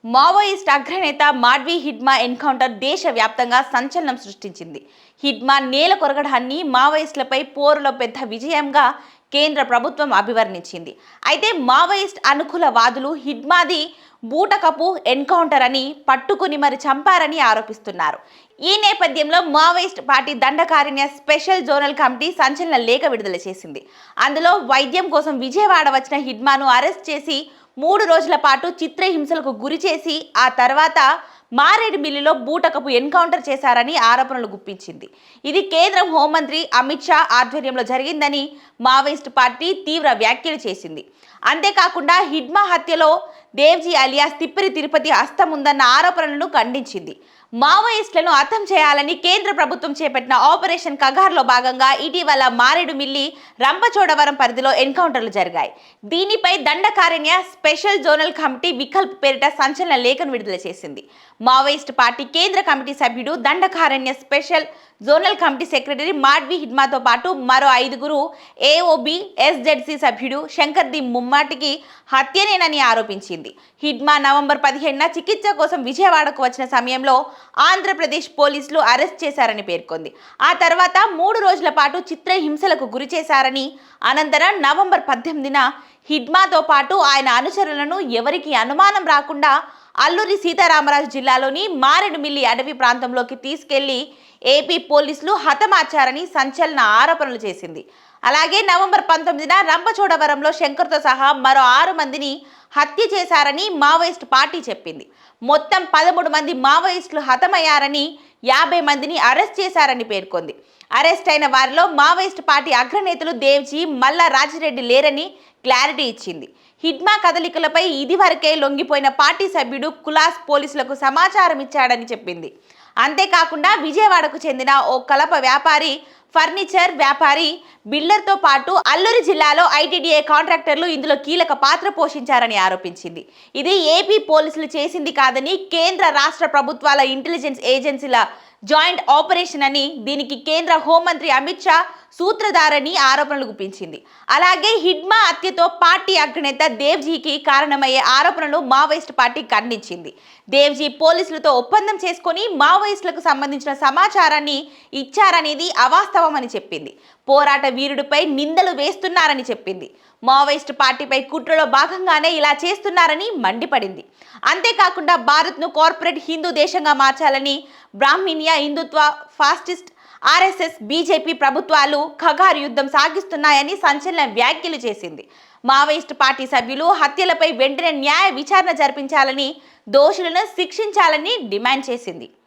Maoist అగ్రనేత మాడ్వి Hidma encounter దేశవ్యాప్తంగా సంచలనం సృష్టించింది. హిడ్మా నేల కొరగడాన్ని మావోయిస్టులపై పోరులో పెద్ద విజయంగా కేంద్ర ప్రభుత్వం అభివర్ణించింది. అయితే మావోయిస్ట్ అనుకూల వాదులు హిడ్మాది బూటకపు ఎన్కౌంటర్ అని పట్టుకుని మరి చంపారని ఆరోపిస్తున్నారు. ఈ నేపథ్యంలో Maoist party Dandakaranya special zonal committee సంచలన లేఖ విడుదల చేసింది. అందులో వైద్యం కోసం విజయవాడ వచ్చిన హిడ్మాను అరెస్ట్ చేసి 3 రోజుల పాటు చిత్రహింసలకు గురి చేసి ఆ తర్వాత మారేడుమిల్లిలో బూటకపు ఎన్కౌంటర్ చేశారని ఆరోపణలు గుప్పించింది. ఇది కేంద్ర హోంమంత్రి అమిత్ షా ఆధ్వర్యంలో జరిగిందని మావోయిస్ట్ పార్టీ తీవ్ర వ్యాఖ్యలు చేసింది. అంతేకాకుండా హిడ్మా హత్యలో దేవ్జీ అలియాస్ తిప్పిరి తిరుపతి హస్తం ఉందన్న ఆరోపణలను ఖండించింది. మావోయిస్టులను అంతం చేయాలని కేంద్ర ప్రభుత్వం చేపట్టిన ఆపరేషన్ కగార్లో భాగంగా ఇటీవల మారేడుమిల్లి, రంపచోడవరం పరిధిలో ఎన్కౌంటర్లు జరిగాయి. దీనిపై దండకారణ్య స్పెషల్ జోనల్ కమిటీ వికల్ప్ పేరిట సంచలన లేఖను విడుదల చేసింది. మావోయిస్ట్ పార్టీ కేంద్ర కమిటీ సభ్యుడు, Dandakaranya special zonal committee secretary Madvi హిడ్మాతో పాటు మరో 5గురు ఏఓబి ఎస్జెడ్సి సభ్యుడు శంకర్ది ముమ్మాటికి హత్యనేనని ఆరోపించింది. హిడ్మా నవంబర్ 17న చికిత్స కోసం విజయవాడకు వచ్చిన సమయంలో ఆంధ్రప్రదేశ్ పోలీసులు అరెస్ట్ చేశారని పేర్కొంది. ఆ తర్వాత 3 రోజుల పాటు చిత్రహింసలకు గురి చేశారని, అనంతరం నవంబర్ 18న హిడ్మాతో పాటు ఆయన అనుచరులను ఎవరికి అనుమానం రాకుండా అల్లూరి సీతారామరాజు జిల్లాలోని మారేడుమిల్లి అడవి ప్రాంతంలోకి తీసుకెళ్లి ఏపీ పోలీసులు హతమార్చారని సంచలన ఆరోపణలు చేసింది. అలాగే నవంబర్ 19న రంపచోడవరంలో శంకర్తో సహా మరో 6 మందిని హత్య చేశారని మావోయిస్ట్ పార్టీ చెప్పింది. మొత్తం 13 మంది మావోయిస్టులు హతమయ్యారని, 50 మందిని అరెస్ట్ చేశారని పేర్కొంది. అరెస్ట్ అయిన వారిలో మావోయిస్ట్ పార్టీ అగ్రనేతలు దేవ్జీ, మల్లా రాజిరెడ్డి లేరని క్లారిటీ ఇచ్చింది. హిడ్మా కదలికలపై ఇదివరకే లొంగిపోయిన పార్టీ సభ్యుడు కులాస్ పోలీసులకు సమాచారం ఇచ్చాడని చెప్పింది. అంతేకాకుండా విజయవాడకు చెందిన ఓ కలప వ్యాపారి, ఫర్నిచర్ వ్యాపారి, బిల్డర్తో పాటు అల్లూరి జిల్లాలో ఐటీడీఏ కాంట్రాక్టర్లు ఇందులో కీలక పాత్ర పోషించారని ఆరోపించింది. ఇది ఏపీ పోలీసులు చేసింది కాదని, కేంద్ర రాష్ట్ర ప్రభుత్వాల ఇంటెలిజెన్స్ ఏజెన్సీల జాయింట్ ఆపరేషన్ అని, దీనికి కేంద్ర హోంమంత్రి అమిత్ షా సూత్రధారని ఆరోపణలు గుప్పించింది. అలాగే హిడ్మా హత్యతో పార్టీ అగ్రనేత దేవ్జీకి కారణమయ్యే ఆరోపణలు మావోయిస్ట్ పార్టీ ఖండించింది. దేవ్జీ పోలీసులతో ఒప్పందం చేసుకొని మావోయిస్టులకు సంబంధించిన సమాచారాన్ని ఇచ్చారనేది అవాస్తవమని చెప్పింది. పోరాట వీరుడిపై నిందలు వేస్తున్నారని చెప్పింది. మావోయిస్టు పార్టీపై కుట్రలో భాగంగానే ఇలా చేస్తున్నారని మండిపడింది. అంతేకాకుండా భారత్ను కార్పొరేట్ హిందూ దేశంగా మార్చాలని బ్రాహ్మణ్య హిందుత్వ ఫాసిస్ట్ ఆర్ఎస్ఎస్, బీజేపీ ప్రభుత్వాలు ఖగార్ యుద్ధం సాగిస్తున్నాయని సంచలన వ్యాఖ్యలు చేసింది. మావోయిస్టు పార్టీ సభ్యులు హత్యలపై వెంటనే న్యాయ విచారణ జరిపించాలని, దోషులను శిక్షించాలని డిమాండ్ చేసింది.